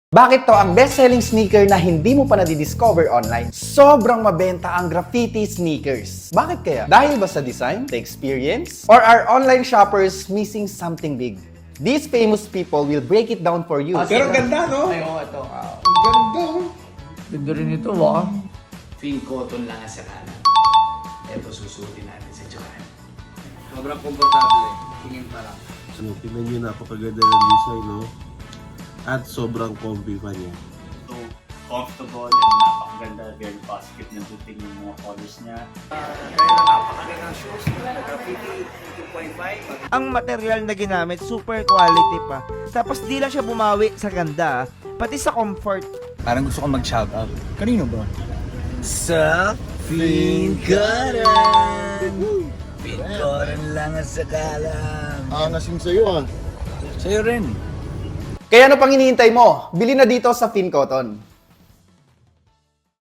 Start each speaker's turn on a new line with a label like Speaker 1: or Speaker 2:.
Speaker 1: Bakit to ang best-selling sneaker na hindi mo pa nadidiscover online? Sobrang mabenta ang graffiti sneakers. Bakit kaya? Dahil ba sa design, the experience, or are online shoppers missing something big? These famous people will break it down for you.
Speaker 2: Pero ganda, no?
Speaker 3: Ay, oo, ito.
Speaker 2: Ang ganda, oh.
Speaker 4: Ganda rin ito, ah.
Speaker 3: Pink cotton lang sa kanan. Ito, susutin natin sa Japan.
Speaker 5: Sobrang komportable. Tingin pa lang.
Speaker 6: So, tingnan nyo, napakaganda ng design, no? At sobrang comfy pa niya.
Speaker 7: So, comfortable and napakaganda, very positive na dating yung mga colors niya.
Speaker 5: Napakagandang shoes. Graffiti 2.5.
Speaker 4: Ang material na ginamit, super quality pa. Tapos di lang siya bumawi sa ganda, pati sa comfort.
Speaker 5: Parang gusto ko mag-shoutout. Kanino ba?
Speaker 8: Sa Pinkaran! Pinkaran lang ang sakalam.
Speaker 2: Angasin sa'yo, ah.
Speaker 5: Sa'yo rin.
Speaker 1: Kaya ano pang hinihintay mo? Bili na dito sa Fin Cotton.